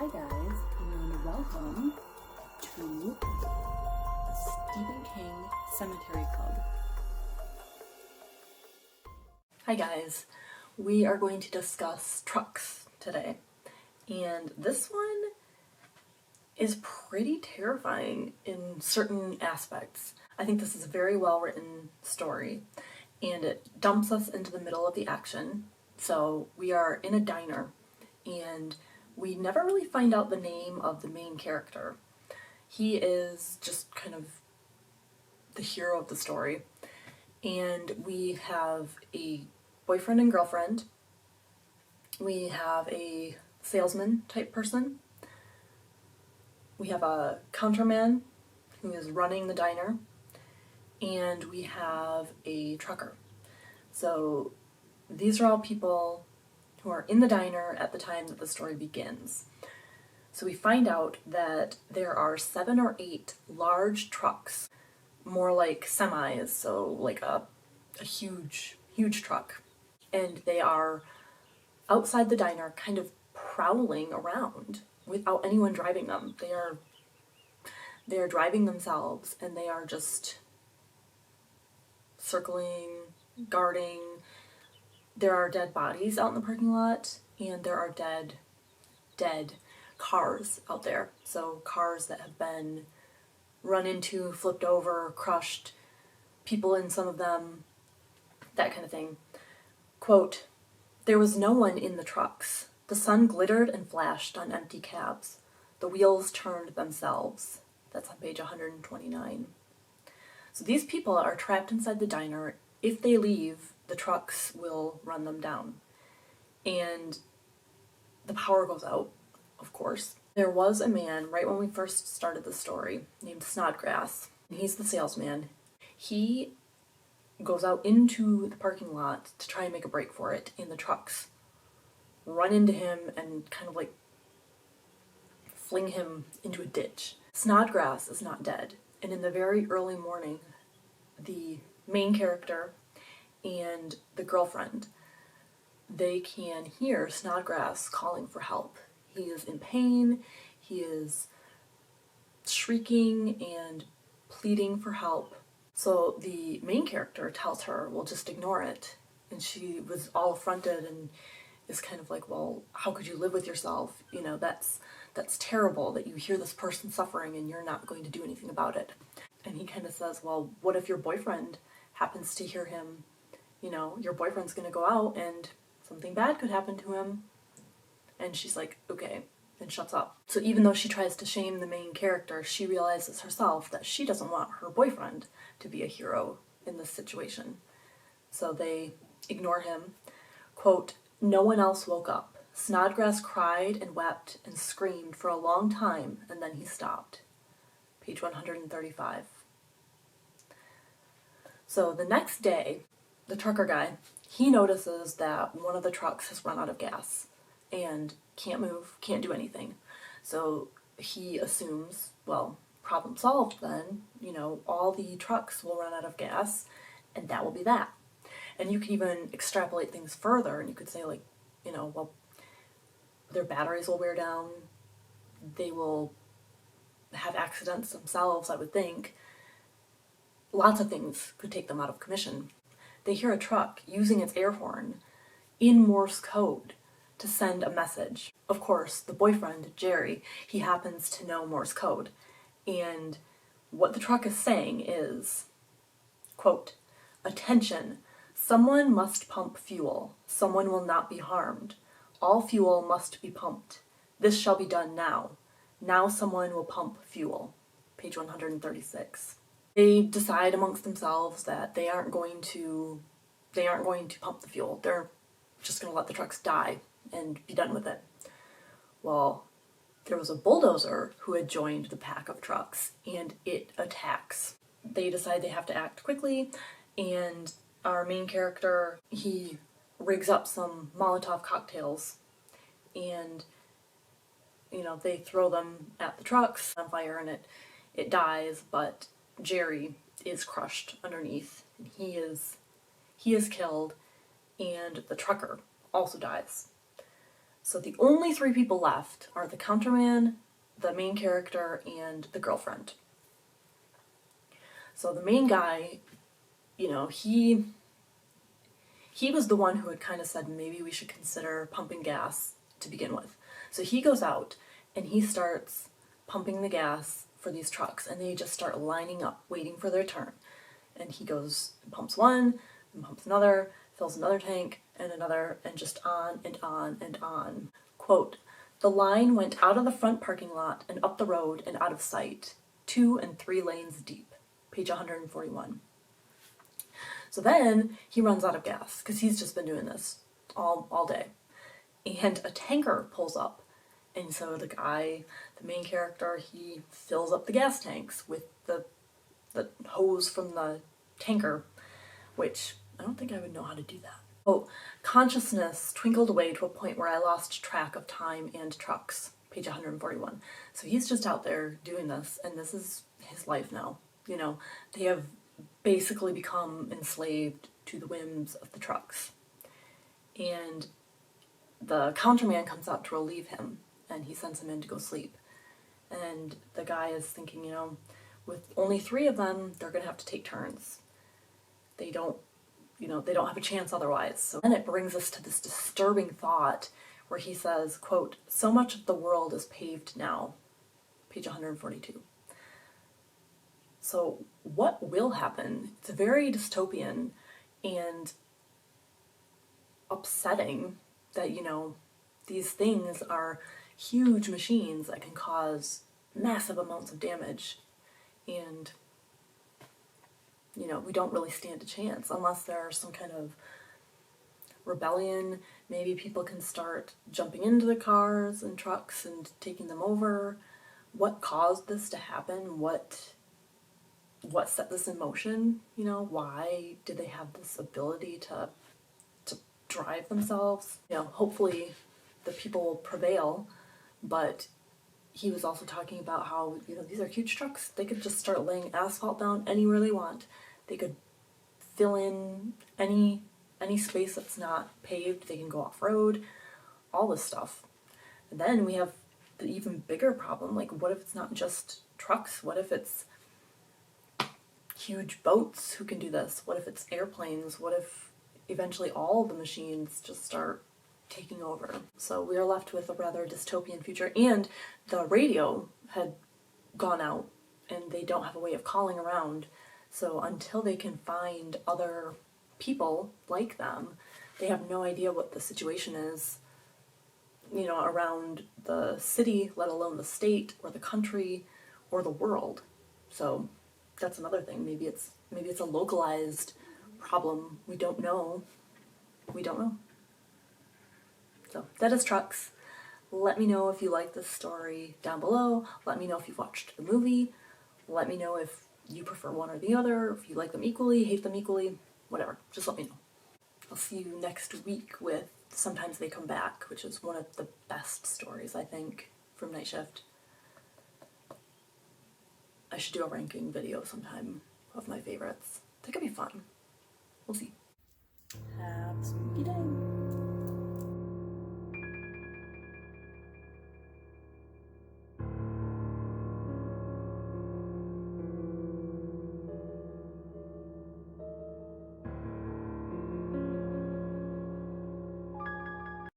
Hi guys, and welcome to the Stephen King Sematary Club. Hi guys, we are going to discuss trucks today, and this one is pretty terrifying in certain aspects. I think this is a very well written story, and it dumps us into the middle of the action. So we are in a diner, and we never really find out the name of the main character. He is just kind of the hero of the story. And we have a boyfriend and girlfriend. We have a salesman type person. We have a counterman who is running the diner. And we have a trucker. So these are all people who are in the diner at the time that the story begins. So we find out that there are 7 or 8 large trucks, more like semis, so like a huge truck. And they are outside the diner kind of prowling around without anyone driving them. They are driving themselves, and they are just circling, guarding. There are dead bodies out in the parking lot, and there are dead cars out there. So cars that have been run into, flipped over, crushed, people in some of them, that kind of thing. Quote, "There was no one in the trucks. The sun glittered and flashed on empty cabs. The wheels turned themselves." That's on page 129. So these people are trapped inside the diner. If they leave, the trucks will run them down. And the power goes out, of course. There was a man right when we first started the story named Snodgrass, and he's the salesman. He goes out into the parking lot to try and make a break for it, and the trucks run into him and kind of like fling him into a ditch. Snodgrass is not dead, and in the very early morning, the main character and the girlfriend, they can hear Snodgrass calling for help. He is in pain, he is shrieking and pleading for help. So the main character tells her, well, just ignore it. And she was all affronted and is kind of like, well, how could you live with yourself? You know, that's terrible that you hear this person suffering and you're not going to do anything about it. And he kind of says, well, what if your boyfriend happens to hear him? You know, your boyfriend's going to go out and something bad could happen to him. And she's like, okay, and shuts up. So even though she tries to shame the main character, she realizes herself that she doesn't want her boyfriend to be a hero in this situation. So they ignore him. Quote, "No one else woke up. Snodgrass cried and wept and screamed for a long time, and then he stopped." Page 135. So the next day, the trucker guy, he notices that one of the trucks has run out of gas and can't move, can't do anything. So he assumes, well, problem solved then, you know, all the trucks will run out of gas and that will be that. And you can even extrapolate things further, and you could say, like, you know, well, their batteries will wear down, they will have accidents themselves, I would think. Lots of things could take them out of commission. They hear a truck using its air horn in Morse code to send a message. Of course, the boyfriend, Jerry, he happens to know Morse code. And what the truck is saying is, quote, "Attention, someone must pump fuel. Someone will not be harmed. All fuel must be pumped. This shall be done now. Now someone will pump fuel." Page 136. They decide amongst themselves that they aren't going to pump the fuel. They're just going to let the trucks die and be done with it. Well, there was a bulldozer who had joined the pack of trucks, and it attacks. They decide they have to act quickly, and our main character, he rigs up some Molotov cocktails, and, you know, they throw them at the trucks on fire, and it dies, but Jerry is crushed underneath, and he is killed, and the trucker also dies. So the only three people left are the counterman, the main character, and the girlfriend. So the main guy, you know, he was the one who had kind of said maybe we should consider pumping gas to begin with. So he goes out and he starts pumping the gas for these trucks, and they just start lining up, waiting for their turn. And he goes and pumps one, and pumps another, fills another tank, and another, and just on and on and on. Quote, "The line went out of the front parking lot and up the road and out of sight, 2 and 3 lanes deep." Page 141. So then he runs out of gas, because he's just been doing this all day. And a tanker pulls up. And so the guy, the main character, he fills up the gas tanks with the hose from the tanker, which I don't think I would know how to do that. Oh, consciousness twinkled away to a point where I lost track of time and trucks. Page 141. So he's just out there doing this, and this is his life now. You know, they have basically become enslaved to the whims of the trucks. And the counterman comes out to relieve him, and he sends him in to go sleep. And the guy is thinking, you know, with only 3 of them, they're going to have to take turns. They don't have a chance otherwise. So then it brings us to this disturbing thought where he says, quote, "So much of the world is paved now." Page 142. So what will happen? It's very dystopian and upsetting that, you know, these things are huge machines that can cause massive amounts of damage. And, you know, we don't really stand a chance unless there's some kind of rebellion. Maybe people can start jumping into the cars and trucks and taking them over. What caused this to happen? What set this in motion? You know, why did they have this ability to drive themselves? You know, hopefully the people will prevail, but he was also talking about how, you know, these are huge trucks. They could just start laying asphalt down anywhere they want. They could fill in any space that's not paved. They can go off-road, all this stuff. And then we have the even bigger problem, like what if it's not just trucks? What if it's huge boats who can do this? What if it's airplanes? What if eventually all the machines just start taking over? So we are left with a rather dystopian future, and the radio had gone out and they don't have a way of calling around. So until they can find other people like them, they have no idea what the situation is, you know, around the city, let alone the state or the country or the world. So that's another thing. Maybe it's a localized problem. We don't know. So that is trucks. Let me know if you like this story down below. Let me know if you've watched the movie. Let me know if you prefer one or the other, if you like them equally, hate them equally, whatever. Just let me know. I'll see you next week with Sometimes They Come Back, which is one of the best stories, I think, from Night Shift. I should do a ranking video sometime of my favorites. That could be fun. We'll see. Have a spooky day.